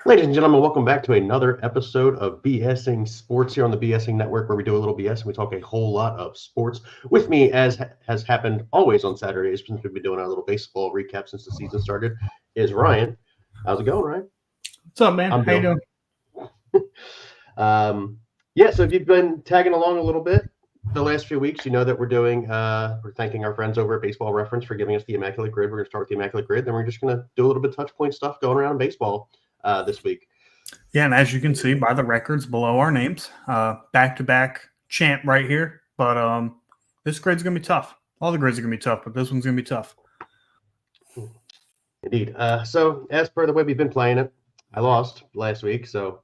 Ladies and gentlemen, welcome back to another episode of B.S.ing Sports here on the B.S.ing Network, where we do a little BS and we talk a whole lot of sports. With me, as has happened always on Saturdays, since we've been doing our little baseball recap since the season started, is Ryan. How's it going, Ryan? What's up, man? I'm How you Bill. doing? So if you've been tagging along a little bit the last few weeks, you know that we're thanking our friends over at Baseball Reference for giving us the Immaculate Grid. We're going to start with the Immaculate Grid, then we're just going to do a little bit of touch point stuff going around baseball this week. Yeah, and as you can see by the records below our names, back-to-back champ right here. But this grid's going to be tough. All the grids are going to be tough, but this one's going to be tough. Indeed. So as per the way we've been playing it, I lost last week, so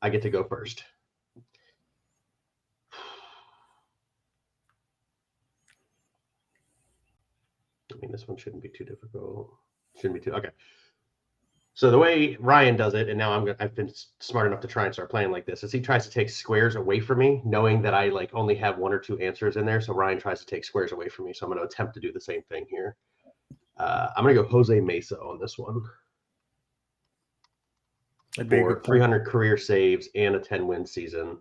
I get to go first. I mean, this one shouldn't be too difficult. Shouldn't be too okay. So the way Ryan does it, and now I've been smart enough to try and start playing like this, is he tries to take squares away from me, knowing that I only have one or two answers in there. So Ryan tries to take squares away from me. So I'm going to attempt to do the same thing here. I'm going to go Jose Mesa on this one. For 300 career saves and a 10-win season,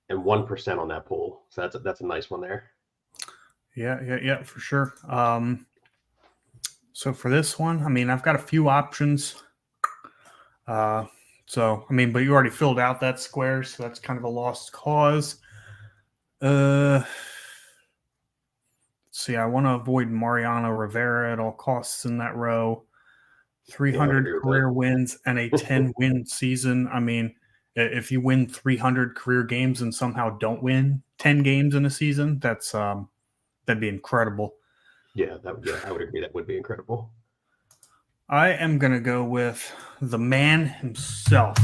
and 1% on that pool. So that's a nice one there. Yeah, for sure. So for this one, I mean, I've got a few options. But you already filled out that square, so that's kind of a lost cause. Let's see, I want to avoid Mariano Rivera at all costs in that row. 300 career wins and a 10-win season. I mean, if you win 300 career games and somehow don't win 10 games in a season, that'd be incredible. Yeah, I would agree. That would be incredible. I am going to go with the man himself,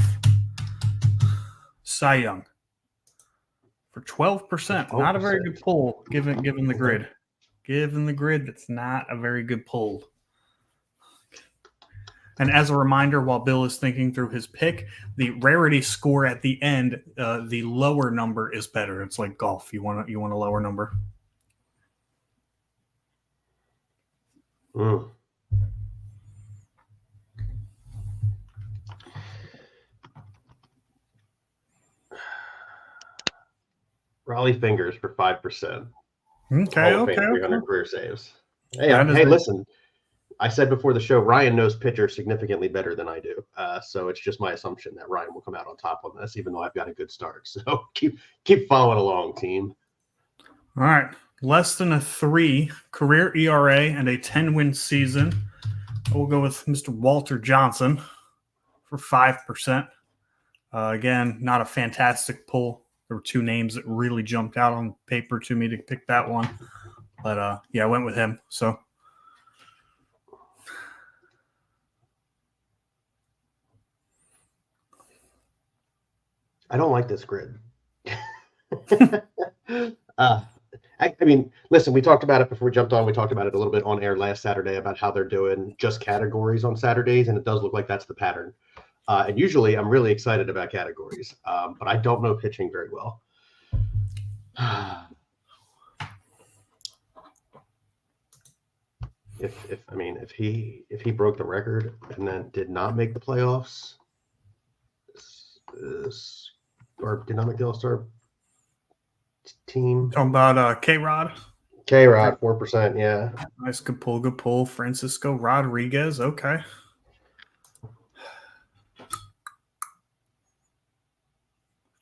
Cy Young, for 12%. Not a very good pull, given the grid. Given the grid, that's not a very good pull. And as a reminder, while Bill is thinking through his pick, the rarity score at the end, the lower number is better. It's like golf. You want a lower number. Raleigh Fingers for 5%. Okay. 300 career saves. Hey, listen. I said before the show, Ryan knows pitchers significantly better than I do. So it's just my assumption that Ryan will come out on top on this, even though I've got a good start. So keep following along, team. All right. Less than a 3 career ERA and a 10-win season. We'll go with Mr. Walter Johnson for 5%. Again, not a fantastic pull. There were two names that really jumped out on paper to me to pick that one. But, I went with him. So. I don't like this grid. I mean, listen, we talked about it before we jumped on. We talked about it a little bit on air last Saturday about how they're doing just categories on Saturdays, and it does look like that's the pattern. And usually I'm really excited about categories, but I don't know pitching very well. If he broke the record and then did not make the playoffs, or did not make the All-Star team. Talking about K-Rod? K-Rod, 4%, yeah. Nice, good pull. Francisco Rodriguez, okay.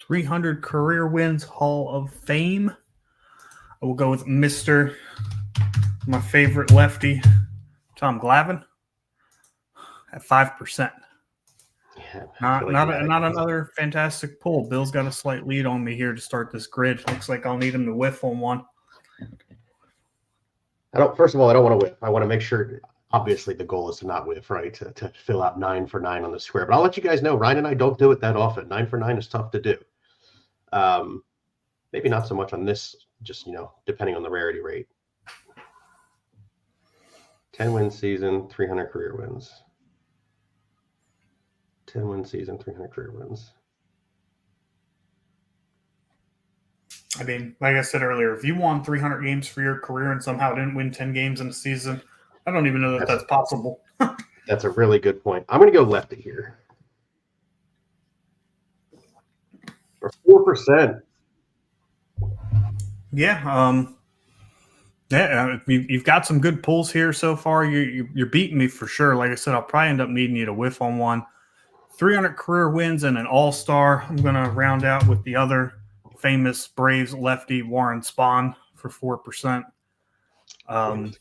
.300 career wins, Hall of Fame. I will go with my favorite lefty, Tom Glavine, at 5%. Yeah, not another fantastic pull. Bill's got a slight lead on me here to start this grid. Looks like I'll need him to whiff on one. First of all, I don't want to whiff. I want to make sure. Obviously, the goal is to not whiff, right? To fill out 9 for 9 on the square. But I'll let you guys know, Ryan and I don't do it that often. 9 for 9 is tough to do. Maybe not so much on this, just, depending on the rarity rate. 10-win season, 300 career wins. 10-win season, 300 career wins. I mean, like I said earlier, if you won 300 games for your career and somehow didn't win 10 games in a season, I don't even know that's possible. That's a really good point. I'm going to go lefty here. Or 4%. Yeah. You've got some good pulls here so far. You're beating me for sure. Like I said, I'll probably end up needing you to whiff on one. 300 career wins and an all-star. I'm going to round out with the other famous Braves lefty, Warren Spahn, for 4%. A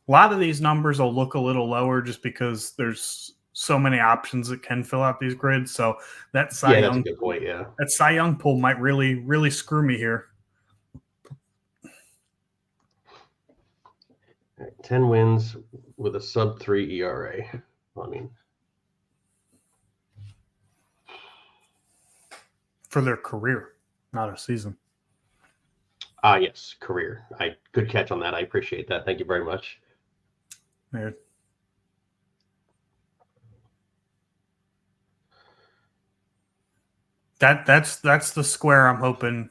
lot of these numbers will look a little lower just because there's so many options that can fill out these grids. So that Cy that's Young, a good point, yeah. That Cy Young pull might really, really screw me here. 10 wins with a sub-3 ERA. I mean, for their career, not a season. Yes, career. Good catch on that. I appreciate that. Thank you very much. Yeah. That's the square I'm hoping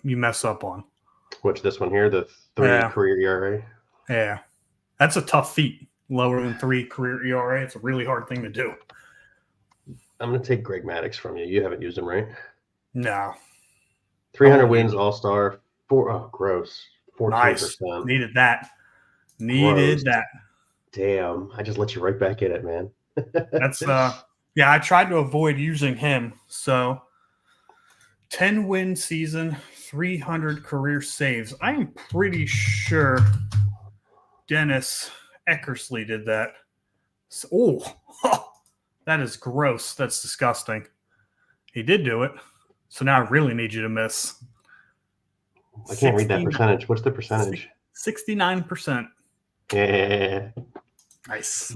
you mess up on. Which, this one here, the 3 career ERA? Yeah. That's a tough feat. Lower than 3 career ERA. It's a really hard thing to do. I'm going to take Greg Maddux from you. You haven't used him, right? No. 300 wins, all-star. Gross. 14%. Nice. Needed that. Needed that. Damn. I just let you right back in it, man. That's yeah, I tried to avoid using him. So 10 win season, 300 career saves. I am pretty sure Dennis Eckersley did that. So, that is gross. That's disgusting. He did do it. So now I really need you to miss. I can't read that percentage. What's the percentage? 69%. Yeah. Nice.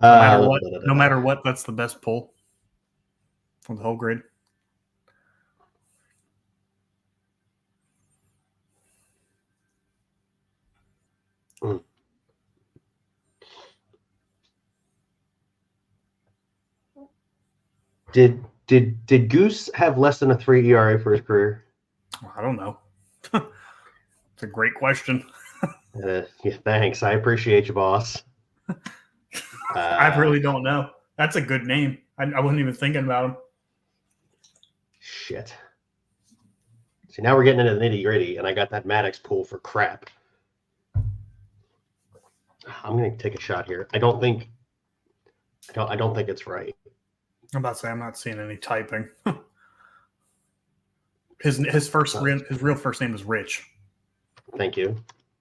No matter what, that's the best pull from the whole grid. Did Goose have less than a 3 ERA for his career? I don't know. It's a great question. Yeah, thanks. I appreciate you, boss. I really don't know. That's a good name. I wasn't even thinking about him. Shit. See, now we're getting into the nitty-gritty, and I got that Maddux pull for crap. I'm going to take a shot here. I don't think it's right. I'm about to say I'm not seeing any typing. His real first name is Rich. Thank you.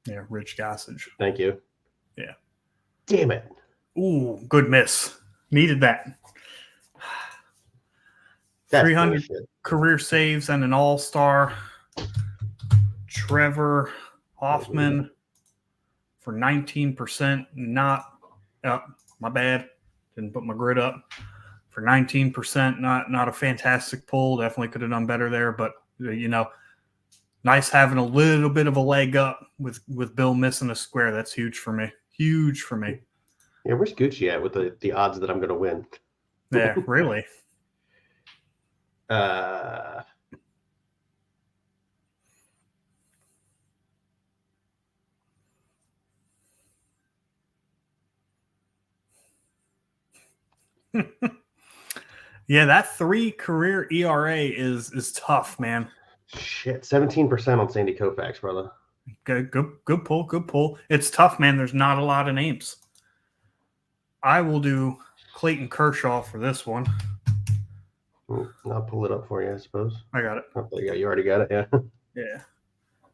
Yeah, Rich Gossage. Thank you. Yeah. Damn it. Ooh, good miss. Needed that. 300 career saves and an all-star. Trevor Hoffman for 19%. My bad. Didn't put my grid up. For 19%, not a fantastic pull. Definitely could have done better there, but nice having a little bit of a leg up with Bill missing a square. That's huge for me. Huge for me. Yeah, where's Gucci at with the odds that I'm going to win? Yeah, really. Yeah, that 3 career ERA is tough, man. Shit, 17% on Sandy Koufax, brother. Good pull. It's tough, man. There's not a lot of names. I will do Clayton Kershaw for this one. I'll pull it up for you, I suppose. I got it. Oh, yeah, you already got it, yeah. Yeah.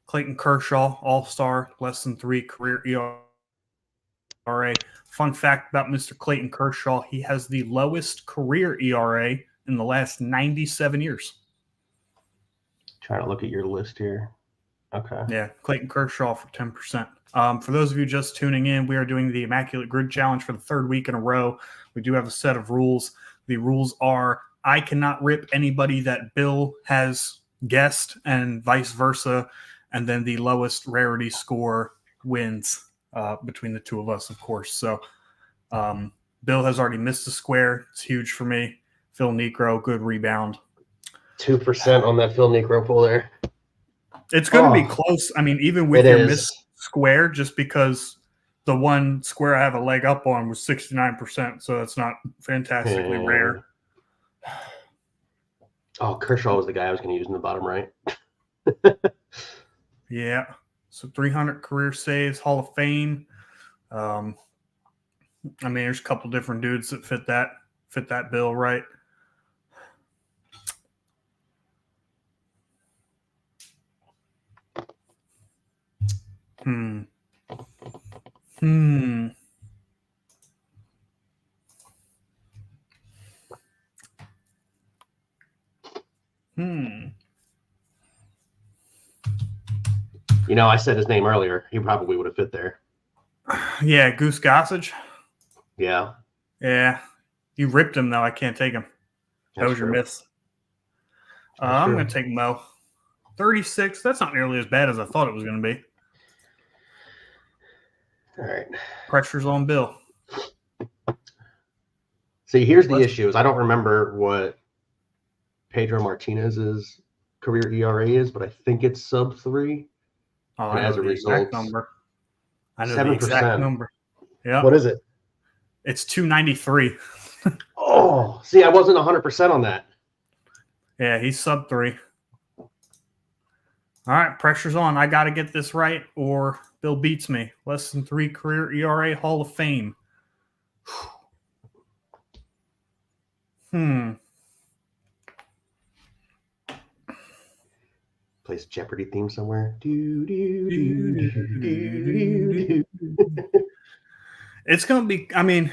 Clayton Kershaw, all-star, less than 3 career ERA. Fun fact about Mr. Clayton Kershaw, he has the lowest career ERA in the last 97 years. Trying to look at your list here. Okay. Yeah, Clayton Kershaw for 10%. For those of you just tuning in, we are doing the Immaculate Grid Challenge for the 3rd week in a row. We do have a set of rules. The rules are I cannot rip anybody that Bill has guessed and vice versa, and then the lowest rarity score wins between the two of us, of course. So Bill has already missed a square. It's huge for me. Phil Necro, good rebound. 2% on that Phil Necro pull there. It's going to be close. I mean, even with your missed square, just because the one square I have a leg up on was 69%, so that's not fantastically rare. Oh, Kershaw was the guy I was going to use in the bottom right. Yeah. So 300 career saves, Hall of Fame. I mean, there's a couple different dudes that fit that bill, right? Hmm. Hmm. Hmm. You know, I said his name earlier. He probably would have fit there. Yeah, Goose Gossage. Yeah. Yeah. You ripped him, though. I can't take him. That was your miss. I'm going to take Mo. 36. That's not nearly as bad as I thought it was going to be. All right. Pressure's on Bill. See, here's the issue: is I don't remember what Pedro Martinez's career ERA is, but I think it's sub 3. Oh, and I know as a the result, exact number. I know 7%. the exact number. Yeah. What is it? It's 293. Oh, see, I wasn't 100% on that. Yeah, he's sub 3. All right, pressure's on. I got to get this right or Bill beats me. Less than 3 career ERA, Hall of Fame. Plays Jeopardy theme somewhere. It's going to be, I mean,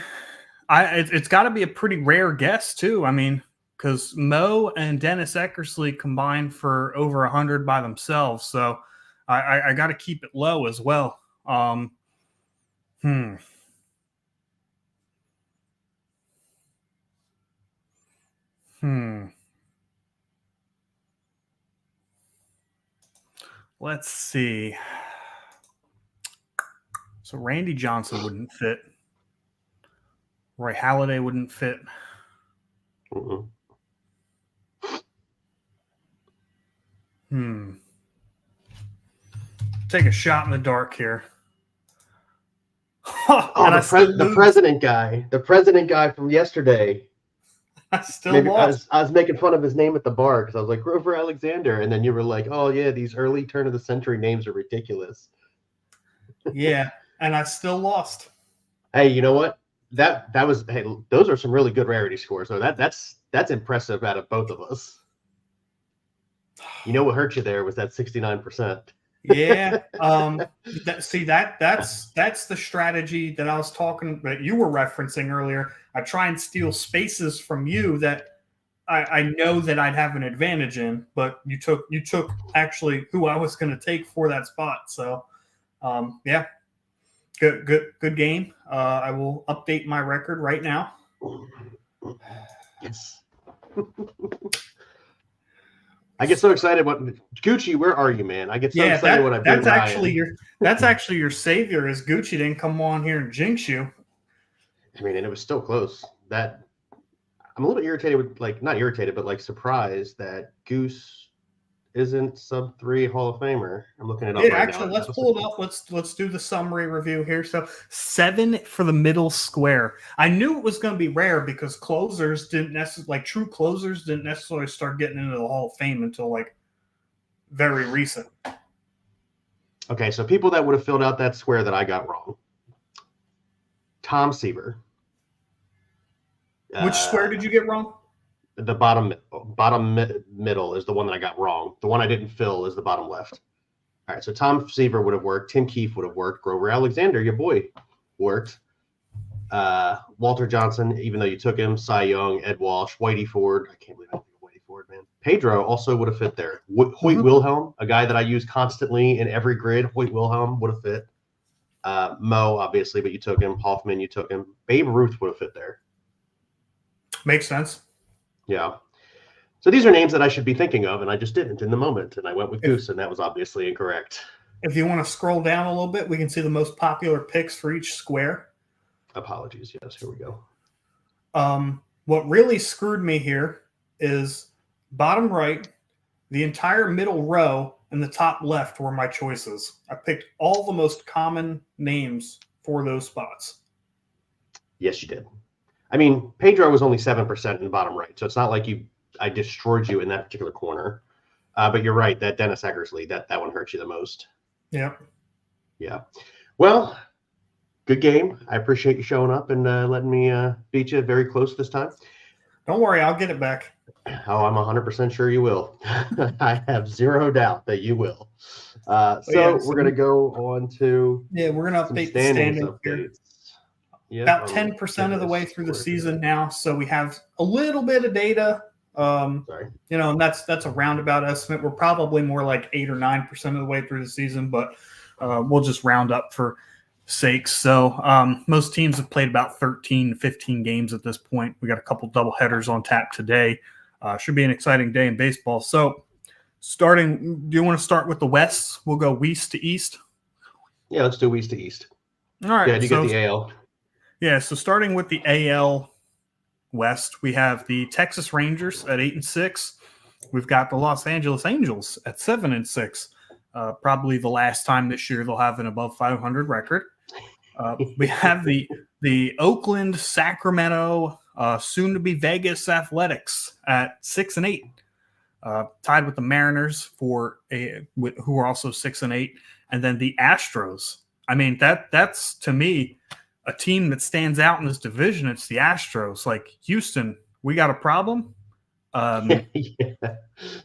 it's got to be a pretty rare guess, too. I mean, because Mo and Dennis Eckersley combined for over 100 by themselves. So I got to keep it low as well. Let's see. So Randy Johnson wouldn't fit. Roy Halladay wouldn't fit. Take a shot in the dark here. The president guy from yesterday. I was making fun of his name at the bar because I was like Grover Alexander, and then you were like, "Oh yeah, these early turn of the century names are ridiculous." Yeah, and I still lost. Hey, you know what? That was hey, those are some really good rarity scores. So that's impressive out of both of us. You know what hurt you there was that 69%. Yeah. That's the strategy that I was talking that you were referencing earlier. I try and steal spaces from you that I know that I'd have an advantage in, but you took actually who I was going to take for that spot. So, yeah, good game. I will update my record right now. Yes. I get so excited. What Gucci? Where are you, man? I get so excited when I beat Ryan. That's actually your savior. Is Gucci didn't come on here and jinx you? I mean, and it was still close. That I'm a little irritated with, not irritated, but surprised that Goose isn't sub 3 Hall of Famer. I'm looking it up right actually, now. Let's pull it up. Let's do the summary review here. So 7 for the middle square. I knew it was going to be rare because closers didn't necessarily true closers didn't necessarily start getting into the Hall of Fame until very recent. Okay, so people that would have filled out that square that I got wrong. Tom Seaver. Which square did you get wrong? The bottom middle is the one that I got wrong. The one I didn't fill is the bottom left. All right, so Tom Seaver would have worked. Tim Keefe would have worked. Grover Alexander, your boy, worked. Walter Johnson, even though you took him. Cy Young, Ed Walsh, Whitey Ford. I can't believe I think of Whitey Ford, man. Pedro also would have fit there. Hoyt Wilhelm, a guy that I use constantly in every grid. Hoyt Wilhelm would have fit. Mo, obviously, but you took him. Hoffman, you took him. Babe Ruth would have fit there. Makes sense. Yeah. So these are names that I should be thinking of, and I just didn't in the moment. And I went with Goose, and that was obviously incorrect. If you want to scroll down a little bit, we can see the most popular picks for each square. Apologies. Yes, here we go. What really screwed me here is bottom right, the entire middle row, and the top left were my choices. I picked all the most common names for those spots. Yes, you did. I mean, Pedro was only 7% in the bottom right, so it's not like you I destroyed you in that particular corner. But you're right, that Dennis Eckersley, that one hurts you the most. Yeah. Yeah. Well, good game. I appreciate you showing up and letting me beat you very close this time. Don't worry, I'll get it back. Oh, I'm 100% sure you will. I have zero doubt that you will. So we're going to go on to we're going to update the standings here. Yep, about 10% of the way through the season now, so we have a little bit of data. And that's a roundabout estimate. We're probably more like 8 or 9% of the way through the season, but we'll just round up for sake. So most teams have played about 13, 15 games at this point. We got a couple double headers on tap today. Should be an exciting day in baseball. So do you want to start with the West? We'll go West to East. Yeah, let's do West to East. All right. Yeah, you get the AL. Yeah, so starting with the AL West, we have the Texas Rangers at 8-6. We've got the Los Angeles Angels at 7-6. Probably the last time this year they'll have an above 500 record. We have the Oakland, Sacramento, soon to be Vegas Athletics at 6-8, tied with the Mariners who are also 6-8, and then the Astros. I mean, that's to me a team that stands out in this division. It's the Astros. Like, Houston, we got a problem. Yeah.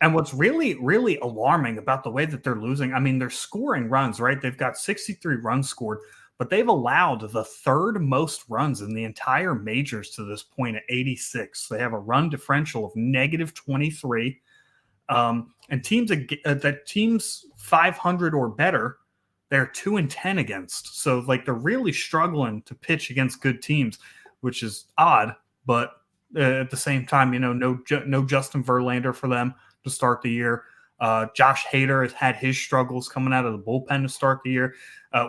And what's really, really alarming about the way that they're losing, I mean, they're scoring runs, right? They've got 63 runs scored, but they've allowed the third most runs in the entire majors to this point at 86. They have a run differential of -23. And teams 500 or better, they're 2-10 against. So like they're really struggling to pitch against good teams, which is odd. But at the same time, no Justin Verlander for them to start the year. Josh Hader has had his struggles coming out of the bullpen to start the year.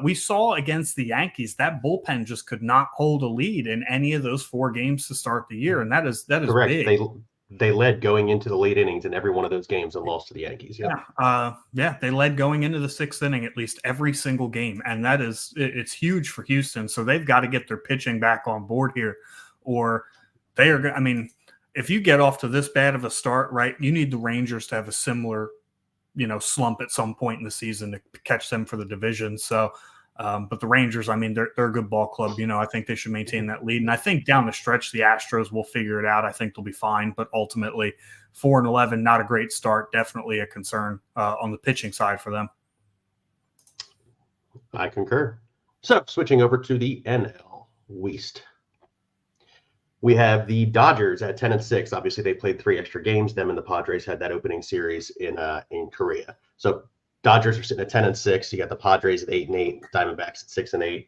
We saw against the Yankees that bullpen just could not hold a lead in any of those 4 games to start the year, and that is correct. Big. They led going into the late innings in every one of those games and lost to the Yankees. Yeah. They led going into the 6th inning at least every single game, and it's huge for Houston. So they've got to get their pitching back on board here, or they are. I mean, if you get off to this bad of a start, right, you need the Rangers to have a similar, slump at some point in the season to catch them for the division. So. But the Rangers, I mean, they're a good ball club. I think they should maintain that lead. And I think down the stretch, the Astros will figure it out. I think they'll be fine. But ultimately, 4-11, not a great start. Definitely a concern on the pitching side for them. I concur. So switching over to the NL West. We have the Dodgers at 10-6. Obviously, they played 3 extra games. Them and the Padres had that opening series in Korea. So Dodgers are sitting at 10-6. You got the Padres at 8-8, Diamondbacks at 6-8,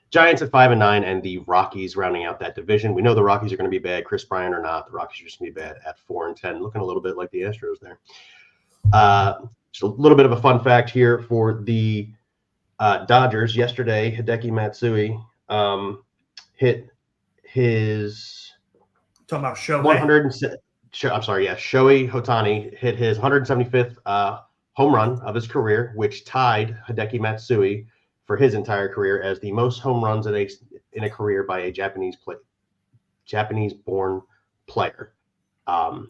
Giants at 5-9, and the Rockies rounding out that division. We know the Rockies are going to be bad, Chris Bryant or not. The Rockies are just going to be bad at 4-10, looking a little bit like the Astros there. Just a little bit of a fun fact here for the Dodgers. Yesterday, Hideki Matsui hit his talking about Shohei. Shohei Ohtani hit his 175th home run of his career, which tied Hideki Matsui for his entire career as the most home runs in a career by a Japanese-born player.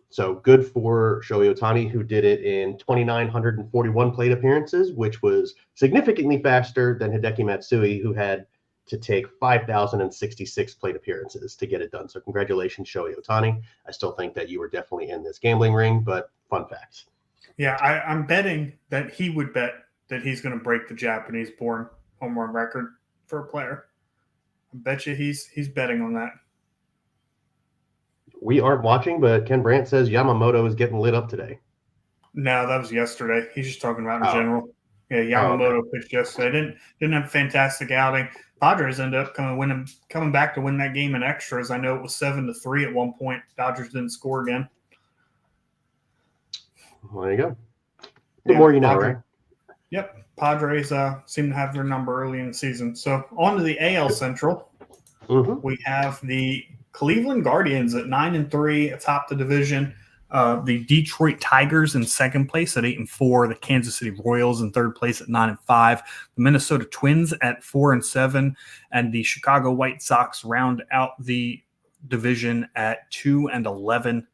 So good for Shohei Ohtani, who did it in 2,941 plate appearances, which was significantly faster than Hideki Matsui, who had to take 5,066 plate appearances to get it done. So congratulations, Shohei Ohtani. I still think that you were definitely in this gambling ring, but fun facts. Yeah, I'm betting that he would bet that he's going to break the Japanese-born home run record for a player. I bet you he's betting on that. We aren't watching, but Ken Brandt says Yamamoto is getting lit up today. No, that was yesterday. He's just talking about in general. Yeah, Yamamoto pitched yesterday. Didn't have a fantastic outing. Padres ended up coming back to win that game in extras. I know it was 7-3 at one point. Dodgers didn't score again. Well, there you go. The more you know, right? Yep. Padres seem to have their number early in the season. So on to the AL Central. Mm-hmm. We have the Cleveland Guardians at 9-3 atop the division. The Detroit Tigers in second place at 8-4. The Kansas City Royals in third place at 9-5. The Minnesota Twins at 4-7. And the Chicago White Sox round out the division at 2-11.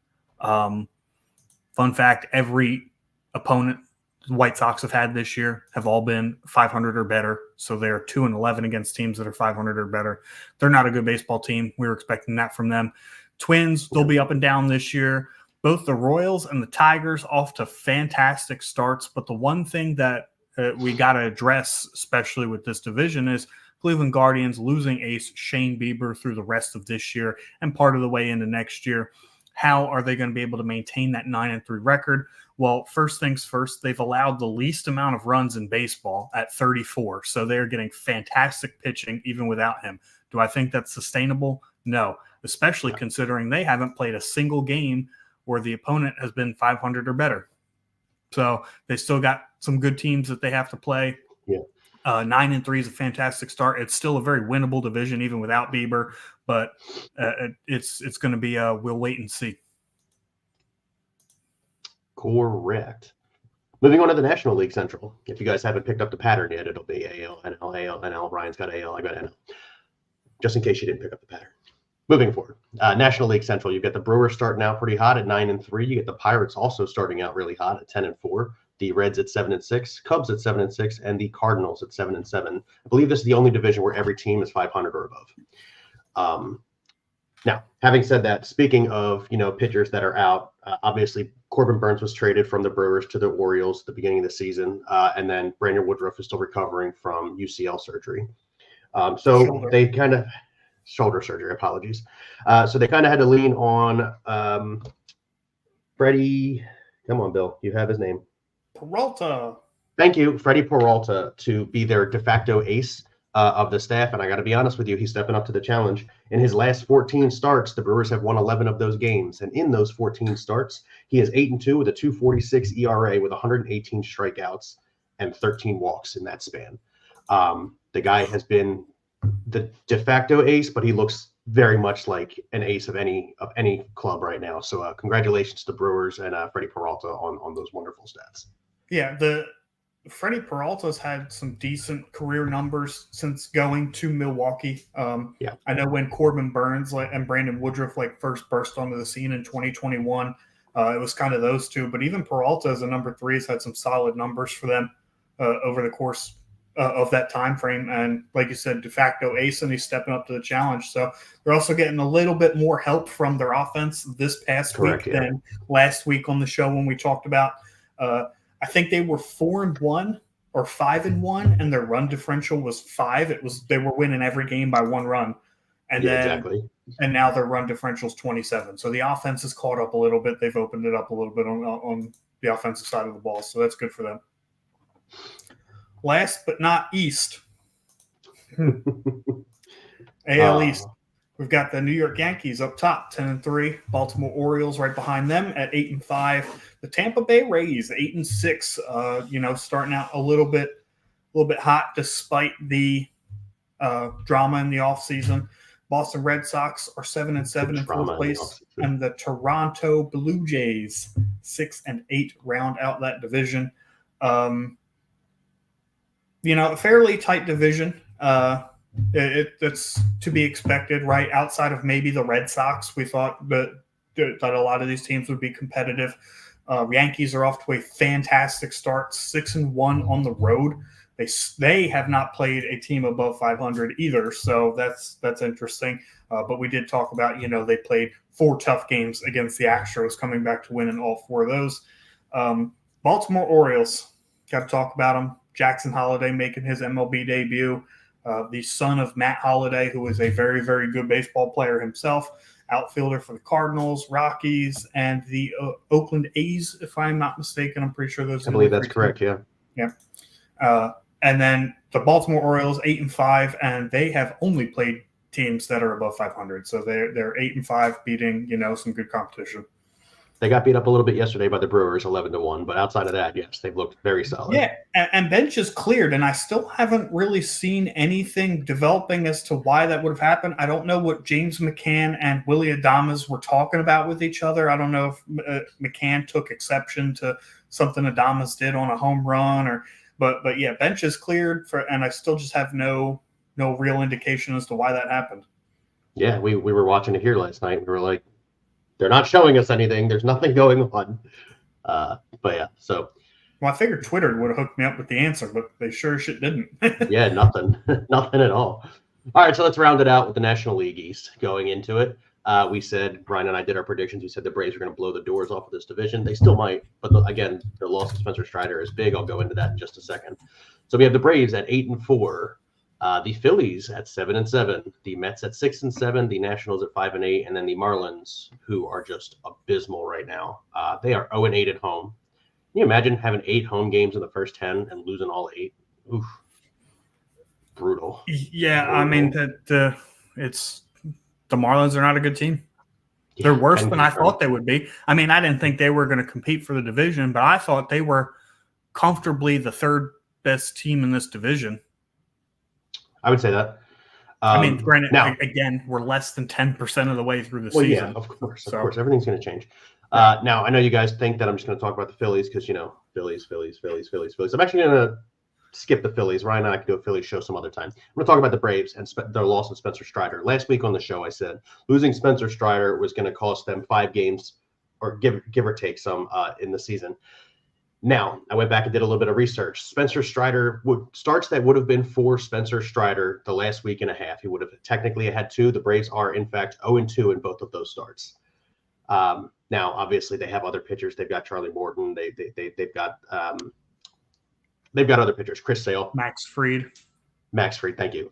Fun fact, every opponent the White Sox have had this year have all been 500 or better. So they're 2-11 against teams that are 500 or better. They're not a good baseball team. We were expecting that from them. Twins, they'll be up and down this year. Both the Royals and the Tigers off to fantastic starts. But the one thing that we got to address, especially with this division, is Cleveland Guardians losing ace Shane Bieber through the rest of this year and part of the way into next year. How are they going to be able to maintain that 9-3 record? Well, first things first, they've allowed the least amount of runs in baseball at 34. So they're getting fantastic pitching even without him. Do I think that's sustainable? No, especially considering they haven't played a single game where the opponent has been 500 or better. So they still got some good teams that they have to play. Yeah. 9-3 is a fantastic start. It's still a very winnable division even without Bieber, but it's going to be we'll wait and see. Correct. Moving on to the National League Central. If you guys haven't picked up the pattern yet, it'll be AL, NL, AL, NL. Ryan's got AL, I got NL. Just in case you didn't pick up the pattern. Moving forward, National League Central, you've got the Brewers starting out pretty hot at 9-3. You get the Pirates also starting out really hot at 10-4. The Reds at 7-6, Cubs at 7-6, and the Cardinals at 7-7. I believe this is the only division where every team is 500 or above. Now, having said that, speaking of pitchers that are out, obviously Corbin Burns was traded from the Brewers to the Orioles at the beginning of the season, and then Brandon Woodruff is still recovering from UCL surgery. They kind of shoulder surgery. Apologies. So they kind of had to lean on Freddie. Come on, Bill. You have his name. Peralta. Thank you, Freddie Peralta, to be their de facto ace of the staff. And I got to be honest with you, he's stepping up to the challenge. In his last 14 starts, the Brewers have won 11 of those games. And in those 14 starts, he is 8-2 with a 2.46 ERA with 118 strikeouts and 13 walks in that span. The guy has been the de facto ace, but he looks very much like an ace of any club right now. So congratulations to Brewers and Freddie Peralta on those wonderful stats. Yeah, Freddie Peralta's had some decent career numbers since going to Milwaukee. I know when Corbin Burns and Brandon Woodruff first burst onto the scene in 2021, it was kind of those two. But even Peralta as a number 3 has had some solid numbers for them over the course of that time frame. And like you said, de facto ace, and he's stepping up to the challenge. So they're also getting a little bit more help from their offense this past week than last week on the show when we talked about I think they were 4-1 or 5-1, and their run differential was 5. They were winning every game by 1 run, and and now their run differential is 27. So the offense has caught up a little bit. They've opened it up a little bit on the offensive side of the ball, so that's good for them. Last but not East, AL East. We've got the New York Yankees up top, 10-3. Baltimore Orioles right behind them at 8-5. The Tampa Bay Rays, 8-6. Starting out a little bit hot despite the drama in the offseason. Boston Red Sox are 7-7 in fourth place, and the Toronto Blue Jays 6-8 round out that division. A fairly tight division. It's to be expected, right? Outside of maybe the Red Sox, we thought that a lot of these teams would be competitive. Yankees are off to a fantastic start, 6-1 on the road. They have not played a team above 500 either, so that's interesting. But we did talk about, they played 4 tough games against the Astros, coming back to winning all 4 of those. Baltimore Orioles, got to talk about them. Jackson Holliday making his MLB debut. The son of Matt Holliday, who is a very, very good baseball player himself, outfielder for the Cardinals, Rockies, and the Oakland A's, if I'm not mistaken. I'm pretty sure those. I believe that's correct. Yeah. Yeah. And then the Baltimore Orioles 8-5, and they have only played teams that are above 500. So they're 8-5, beating some good competition. They got beat up a little bit yesterday by the Brewers, 11-1. But outside of that, yes, they've looked very solid. Yeah, and bench is cleared, and I still haven't really seen anything developing as to why that would have happened. I don't know what James McCann and Willy Adames were talking about with each other. I don't know if McCann took exception to something Adames did on a home run, but yeah, bench is cleared and I still just have no real indication as to why that happened. Yeah, we were watching it here last night. We were like, they're not showing us anything. There's nothing going on. But yeah, so Well, I figured Twitter would have hooked me up with the answer, but they sure as shit didn't. yeah, nothing, nothing at all. All right, so let's round it out with the National League East going into it. We said, Brian and I did our predictions. We said the Braves are going to blow the doors off of this division. They still might, but again, the loss of Spencer Strider is big. I'll go into that in just a second. So we have the Braves at 8-4, the Phillies at 7-7, the Mets at 6-7, the Nationals at 5-8, and then the Marlins, who are just abysmal right now. They are 0-8 at home. Can you imagine having 8 home games in the first 10 and losing all 8? Oof. Brutal. Yeah, Brutal. I mean it's the Marlins are not a good team. They're worse than I thought they would be. I mean, I didn't think they were going to compete for the division, but I thought they were comfortably the third best team in this division. I would say that. I mean, granted, again, we're less than 10% of the way through the season. Yeah, of course. Everything's going to change. Now, I know you guys think that I'm just going to talk about the Phillies because, Phillies. I'm actually going to skip the Phillies. Ryan and I could do a Phillies show some other time. I'm going to talk about the Braves and their loss of Spencer Strider. Last week on the show, I said losing Spencer Strider was going to cost them 5 games or give or take some in the season. Now, I went back and did a little bit of research. Spencer Strider starts that would have been for Spencer Strider the last week and a half. He would have technically had 2. The Braves are, in fact, 0-2 in both of those starts. Now, obviously, they have other pitchers. They've got Charlie Morton. They've got other pitchers. Chris Sale, Max Fried. Thank you.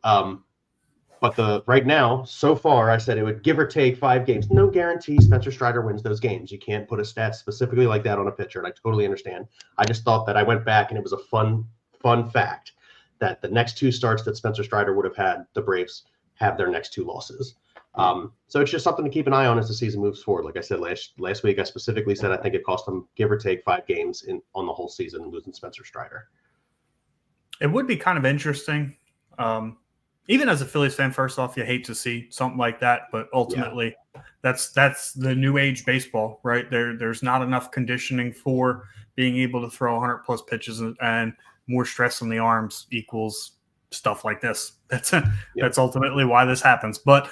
But right now, so far, I said it would give or take 5 games. No guarantee Spencer Strider wins those games. You can't put a stat specifically like that on a pitcher, and I totally understand. I just thought that I went back, and it was a fun fact that the next 2 starts that Spencer Strider would have had, the Braves have their next 2 losses. So it's just something to keep an eye on as the season moves forward. Like I said last week, I specifically said I think it cost them give or take 5 games on the whole season losing Spencer Strider. It would be kind of interesting. Even as a Phillies fan, first off, you hate to see something like that, but ultimately that's the new age baseball, right? There's not enough conditioning for being able to throw 100 plus pitches, and more stress on the arms equals stuff like this. That's ultimately why this happens. But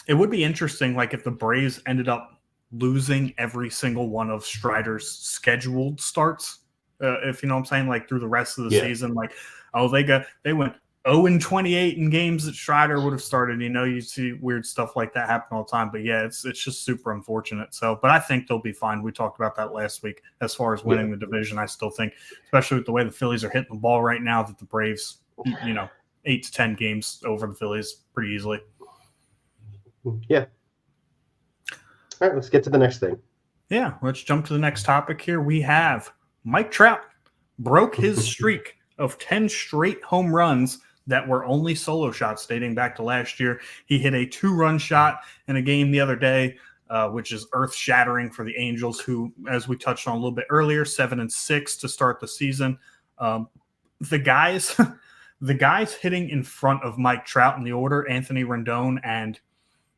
it would be interesting, like if the Braves ended up losing every single one of Strider's scheduled starts, if you know what I'm saying, like through the rest of the season, like, they went 0-28 in games that Strider would have started. You see weird stuff like that happen all the time. But yeah, it's just super unfortunate. So, but I think they'll be fine. We talked about that last week. As far as winning the division, I still think, especially with the way the Phillies are hitting the ball right now, that the Braves, 8 to 10 games over the Phillies pretty easily. Yeah. All right, let's get to the next thing. Yeah, let's jump to the next topic here. We have Mike Trout broke his streak of 10 straight home runs that were only solo shots dating back to last year. He hit a 2-run shot in a game the other day, which is earth-shattering for the Angels, who, as we touched on a little bit earlier, 7-6 to start the season. The guys hitting in front of Mike Trout in the order, Anthony Rendon, and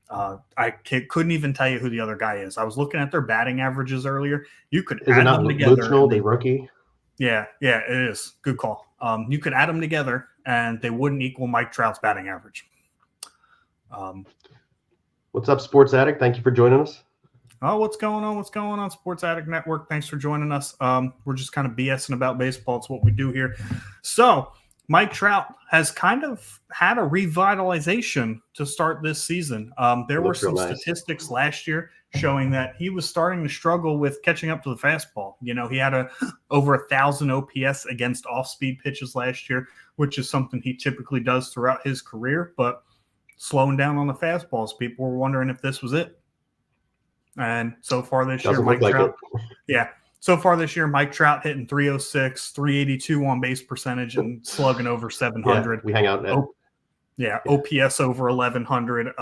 I couldn't even tell you who the other guy is. I was looking at their batting averages earlier. You could add them together. The rookie? Yeah, it is. Good call. You could add them together, and they wouldn't equal Mike Trout's batting average. What's up, Sports Addict? Thank you for joining us. Oh, what's going on, Sports Addict Network? Thanks for joining us. We're just kind of BSing about baseball. It's what we do here. So, Mike Trout has kind of had a revitalization to start this season. There were some statistics last year showing that he was starting to struggle with catching up to the fastball. He had over 1,000 OPS against off-speed pitches last year, which is something he typically does throughout his career, but slowing down on the fastballs. People were wondering if this was it. And so far this year, Mike Trout, so far this year, Mike Trout hitting 306, 382 on base percentage, and slugging over 700. Yeah, we hang out now. OPS over 1,100.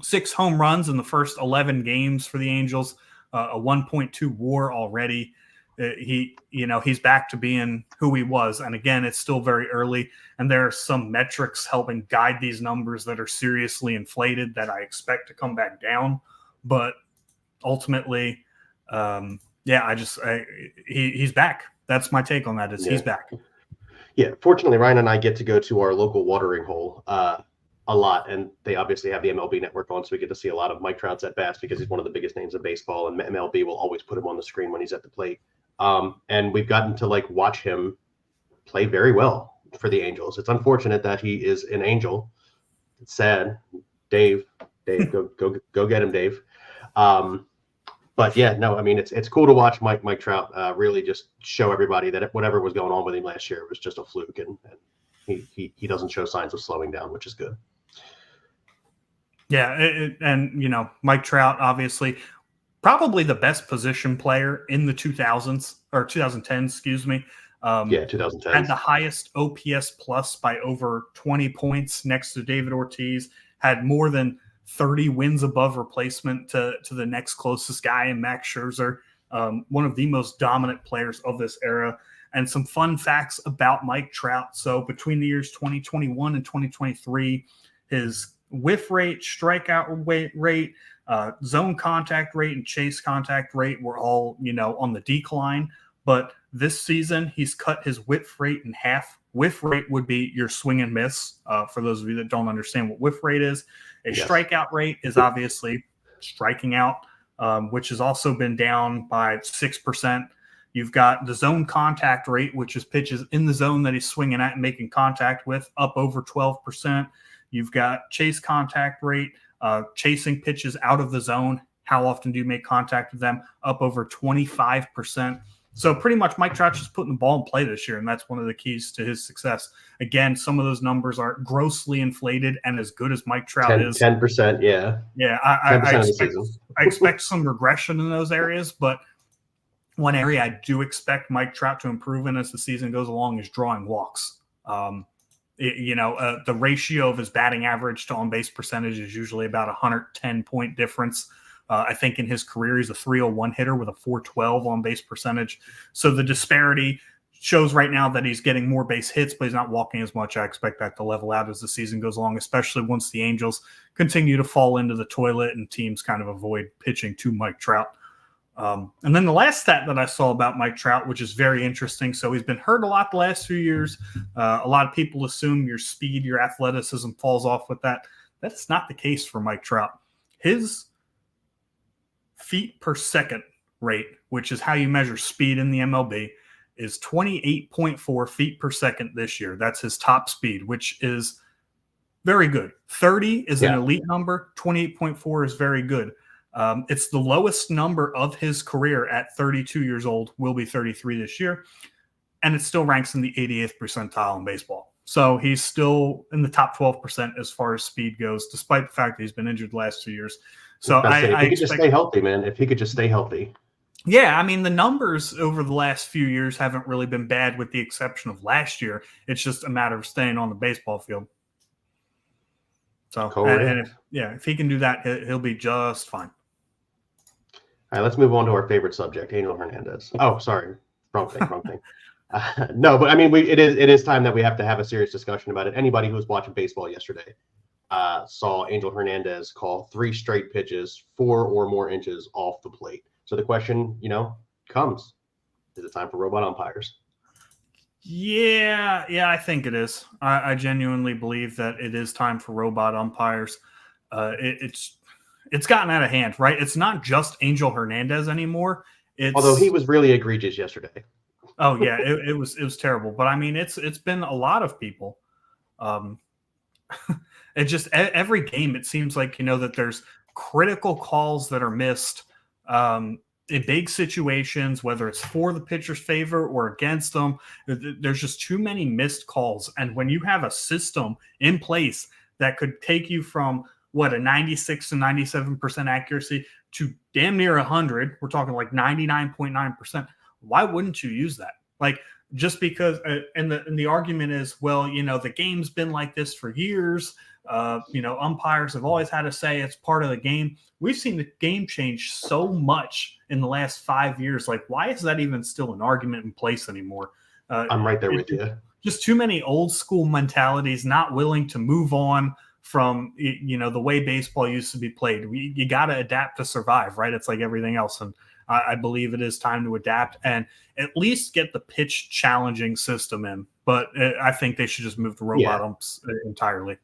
6 home runs in the first 11 games for the Angels. A 1.2 WAR already. He's back to being who he was. And again, it's still very early, and there are some metrics helping guide these numbers that are seriously inflated that I expect to come back down. But ultimately, he's back. That's my take on that. He's back. Yeah, fortunately, Ryan and I get to go to our local watering hole a lot, and they obviously have the MLB network on, so we get to see a lot of Mike Trout's at bats because he's one of the biggest names in baseball, and MLB will always put him on the screen when he's at the plate. And we've gotten to like watch him play very well for the Angels. It's unfortunate that he is an Angel. It's sad. Dave, go get him, Dave. But yeah, no, I mean it's cool to watch Mike Trout really just show everybody that whatever was going on with him last year was just a fluke, and he doesn't show signs of slowing down, which is good. Yeah, and you know, Mike Trout, obviously, probably the best position player in the 2000s or 2010s, excuse me. 2010. Had the highest OPS plus by over 20 points next to David Ortiz. Had more than 30 wins above replacement to the next closest guy in Max Scherzer. One of the most dominant players of this era. And some fun facts about Mike Trout. So between the years 2021 and 2023, his whiff rate, strikeout rate, zone contact rate, and chase contact rate were all, you know, on the decline. But this season, he's cut his whiff rate in half. Whiff rate would be your swing and miss. For those of you that don't understand what whiff rate is, strikeout rate is obviously striking out, which has also been down by 6%. You've got the zone contact rate, which is pitches in the zone that he's swinging at and making contact with, up over 12%. You've got chase contact rate, chasing pitches out of the zone. How often do you make contact with them? Up over 25%. So pretty much Mike Trout's just putting the ball in play this year, and that's one of the keys to his success. Again, some of those numbers are grossly inflated, and as good as Mike Trout is. 10%, yeah. Yeah, I expect some regression in those areas, but one area I do expect Mike Trout to improve in as the season goes along is drawing walks. The ratio of his batting average to on-base percentage is usually about a 110-point difference. I think in his career, he's a 301 hitter with a 412 on-base percentage. So the disparity shows right now that he's getting more base hits, but he's not walking as much. I expect that to level out as the season goes along, especially once the Angels continue to fall into the toilet and teams kind of avoid pitching to Mike Trout. And then the last stat that I saw about Mike Trout, which is very interesting. So he's been hurt a lot the last few years. A lot of people assume your speed, your athleticism falls off with that. That's not the case for Mike Trout. His feet per second rate, which is how you measure speed in the MLB, is 28.4 feet per second this year. That's his top speed, which is very good. 30 is an elite number. 28.4 is very good. It's the lowest number of his career at 32 years old, will be 33 this year, and it still ranks in the 88th percentile in baseball. So he's still in the top 12% as far as speed goes, despite the fact that he's been injured the last 2 years. So if he could just stay healthy, man. If he could just stay healthy. Yeah, I mean, the numbers over the last few years haven't really been bad with the exception of last year. It's just a matter of staying on the baseball field. So, if he can do that, he'll be just fine. All right, let's move on to our favorite subject, Angel Hernandez. Oh, sorry. Wrong thing. No, but I mean, it is time that we have to have a serious discussion about it. Anybody who was watching baseball yesterday saw Angel Hernandez call 3 straight pitches 4 or more inches off the plate. So the question, comes: is it time for robot umpires? Yeah, I think it is. I genuinely believe that it is time for robot umpires. It's gotten out of hand, right? It's not just Angel Hernandez anymore. Although he was really egregious yesterday. Oh yeah, it was terrible. But I mean, it's been a lot of people. It just every game it seems like that there's critical calls that are missed in big situations, whether it's for the pitcher's favor or against them. There's just too many missed calls, and when you have a system in place that could take you from a 96 to 97% accuracy to damn near 100, we're talking like 99.9%. Why wouldn't you use that? Like, just because, and the argument is, well, the game's been like this for years. Umpires have always had to say it's part of the game. We've seen the game change so much in the last 5 years. Like, why is that even still an argument in place anymore? I'm right there with you. Just too many old school mentalities, not willing to move on from, the way baseball used to be played. You got to adapt to survive, right? It's like everything else. And I believe it is time to adapt and at least get the pitch challenging system in. But I think they should just move the robot umps entirely.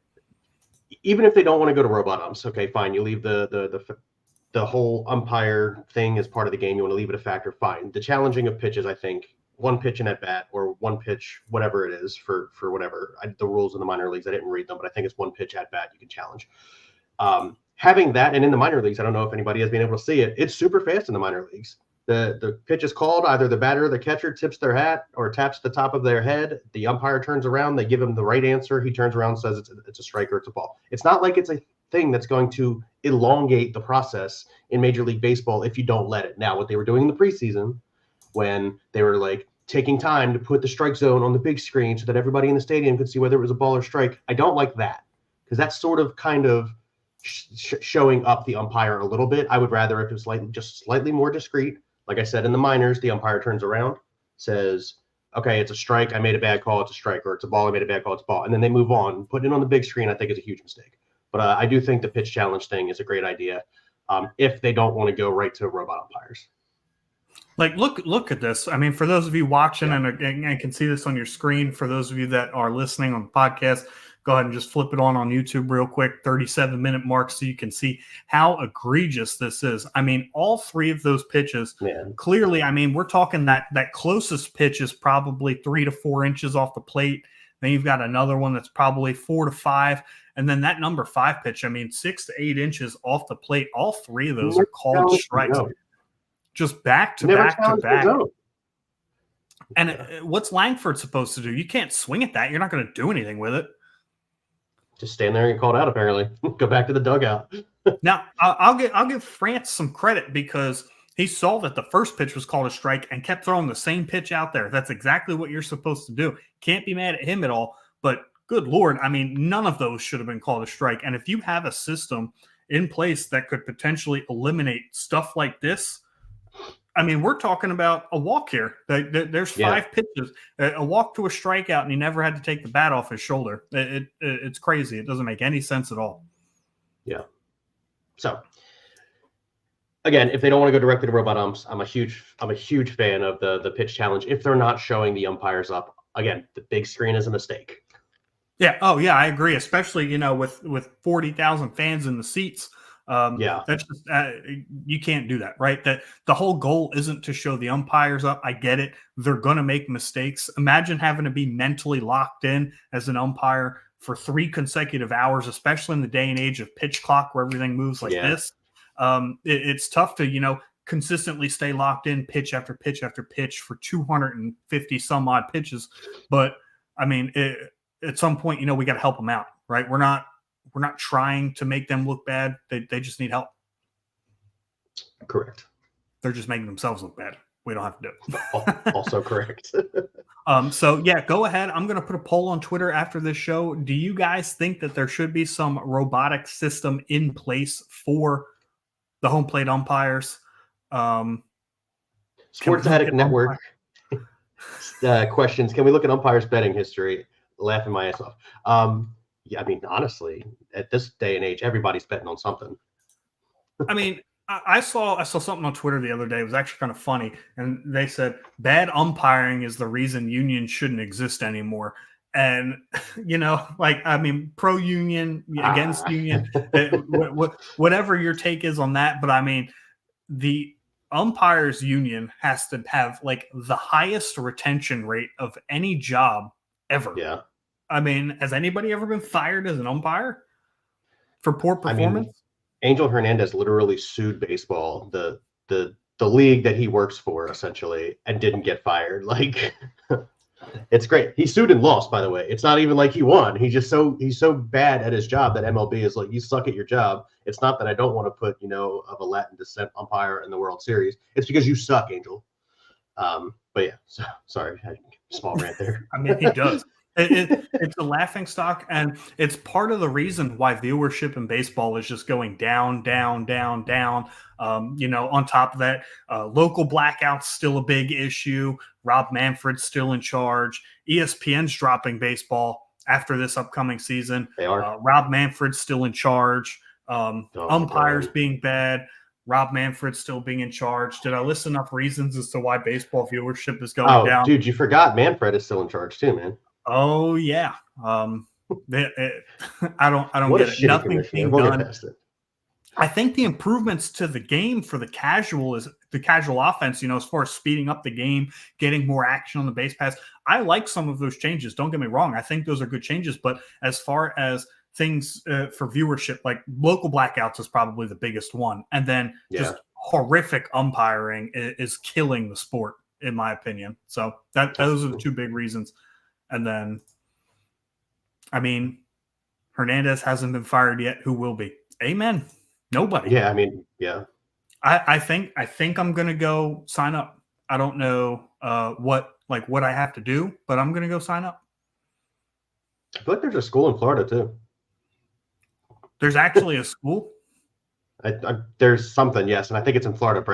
even if they don't want to go to robot umps, okay, fine. You leave the whole umpire thing as part of the game. You want to leave it a factor, fine. The challenging of pitches, I think, one pitch in at bat or one pitch, whatever it is for whatever. The rules in the minor leagues, I didn't read them, but I think it's one pitch at bat you can challenge. Having that, and in the minor leagues, I don't know if anybody has been able to see it, it's super fast in the minor leagues. The pitch is called, either the batter or the catcher tips their hat or taps the top of their head. The umpire turns around, they give him the right answer. He turns around and says it's a strike or it's a ball. It's not like it's a thing that's going to elongate the process in Major League Baseball if you don't let it. Now, what they were doing in the preseason, when they were like taking time to put the strike zone on the big screen so that everybody in the stadium could see whether it was a ball or strike, I don't like that, because that's sort of kind of showing up the umpire a little bit. I would rather if it was just slightly more discreet. Like I said, in the minors, the umpire turns around, says, okay, it's a strike, I made a bad call, it's a strike, or it's a ball, I made a bad call, it's a ball. And then they move on. Putting it on the big screen, I think, is a huge mistake. But I do think the pitch challenge thing is a great idea if they don't want to go right to robot umpires. Like, look at this. I mean, for those of you watching and can see this on your screen, for those of you that are listening on the podcast, go ahead and just flip it on YouTube real quick, 37-minute mark, so you can see how egregious this is. I mean, all three of those pitches, clearly, I mean, we're talking that closest pitch is probably 3 to 4 inches off the plate. Then you've got another one that's probably 4 to 5. And then that number 5 pitch, I mean, 6 to 8 inches off the plate. All three of those are called strikes. Just back to back to back. And what's Langford supposed to do? You can't swing at that. You're not going to do anything with it. Just stand there and get called out, apparently. Go back to the dugout. Now, I'll give France some credit, because he saw that the first pitch was called a strike and kept throwing the same pitch out there. That's exactly what you're supposed to do. Can't be mad at him at all. But good Lord, I mean, none of those should have been called a strike. And if you have a system in place that could potentially eliminate stuff like this, I mean, we're talking about a walk here. There's 5 pitches, a walk to a strikeout, and he never had to take the bat off his shoulder. It's crazy. It doesn't make any sense at all. Yeah. So, again, if they don't want to go directly to robot umps, I'm a huge fan of the pitch challenge. If they're not showing the umpires up, again, the big screen is a mistake. Yeah. Oh, yeah, I agree. Especially, with 40,000 fans in the seats. That's just you can't do that, right? That the whole goal isn't to show the umpires up. I get it. They're going to make mistakes. Imagine having to be mentally locked in as an umpire for 3 consecutive hours, especially in the day and age of pitch clock where everything moves like this. It's tough to, consistently stay locked in pitch after pitch after pitch for 250 some odd pitches. But I mean, at some point, we got to help them out, right? We're not trying to make them look bad. They just need help. Correct. They're just making themselves look bad. We don't have to do it. Also correct. So, go ahead. I'm going to put a poll on Twitter after this show. Do you guys think that there should be some robotic system in place for the home plate umpires? Sports Addict Network questions. Can we look at umpires' betting history? Laughing my ass off. Yeah, I mean, honestly, at this day and age, everybody's betting on something. I mean, I saw something on Twitter the other day. It was actually kind of funny. And they said, bad umpiring is the reason unions shouldn't exist anymore. And, pro-union, against union, whatever your take is on that. But, I mean, the umpires union has to have, the highest retention rate of any job ever. Yeah. I mean, has anybody ever been fired as an umpire for poor performance? Angel Hernandez literally sued baseball, the league that he works for, essentially, and didn't get fired. It's great. He sued and lost, by the way. It's not even like he won. He's so bad at his job that MLB is like, you suck at your job. It's not that I don't want to put, of a Latin descent umpire in the World Series. It's because you suck, Angel. But yeah, sorry, small rant there. I mean, he does. It's a laughing stock, and it's part of the reason why viewership in baseball is just going down, down, down, down. On top of that, local blackouts still a big issue. Rob Manfred's still in charge. ESPN's dropping baseball after this upcoming season. They are. Rob Manfred's still in charge. Umpires being bad. Rob Manfred still being in charge. Did I list enough reasons as to why baseball viewership is going down? Dude, you forgot Manfred is still in charge too, man. Oh, yeah. I don't What a get it. shitty Nothing's commissioner. being We'll get done. past it. I think the improvements to the game for the casual offense, as far as speeding up the game, getting more action on the base pass. I like some of those changes. Don't get me wrong. I think those are good changes. But as far as things for viewership, like local blackouts is probably the biggest one. And then just horrific umpiring is killing the sport, in my opinion. So those are the two big reasons. And then, I mean, Hernandez hasn't been fired yet. Who will be? Amen. Nobody. Yeah, I mean, yeah. I think I'm gonna go sign up. I don't know what I have to do, but I'm gonna go sign up. I feel like there's a school in Florida too. There's actually a school. There's something, yes, and I think it's in Florida.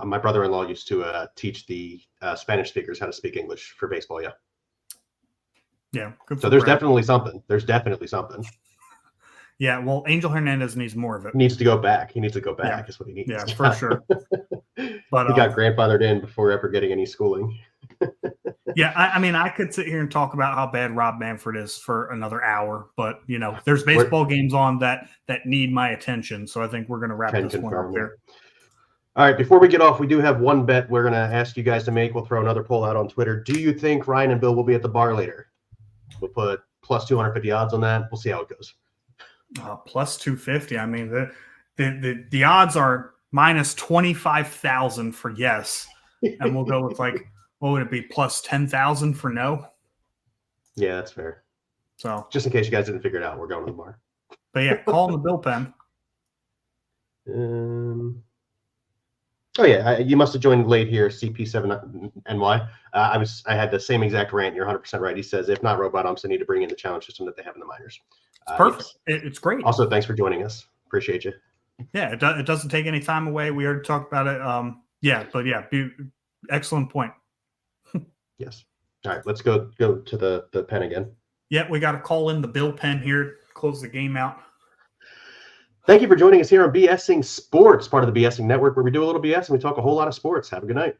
My brother-in-law used to teach the Spanish speakers how to speak English for baseball. Yeah. Yeah. So there's definitely something. There's definitely something. Yeah, well, Angel Hernandez needs more of it. He needs to go back. He needs to go back. Yeah. Is what he needs. Yeah, for sure. But he got grandfathered in before ever getting any schooling. Yeah, I mean, I could sit here and talk about how bad Rob Manfred is for another hour, but there's baseball games on that need my attention. So I think we're going to wrap this one up there. All right, before we get off, we do have one bet we're going to ask you guys to make. We'll throw another poll out on Twitter. Do you think Ryan and Bill will be at the bar later? We'll put plus 250 odds on that. We'll see how it goes. Plus 250. I mean, the odds are minus 25,000 for yes, and we'll go with what would it be? Plus 10,000 for no. Yeah, that's fair. So just in case you guys didn't figure it out, we're going to the bar. But yeah, call in the Bill pen. Oh yeah, you must have joined late here, CP7NY. I had the same exact rant. You're 100% right. He says, if not robot umps, they need to bring in the challenge system that they have in the minors. Perfect. It's great. Also, thanks for joining us. Appreciate you. Yeah, it doesn't take any time away. We already talked about it. Excellent point. Yes. All right, let's go to the pen again. Yeah, we got to call in the Bill pen here. Close the game out. Thank you for joining us here on B.S.ing Sports, part of the B.S.ing Network, where we do a little BS and we talk a whole lot of sports. Have a good night.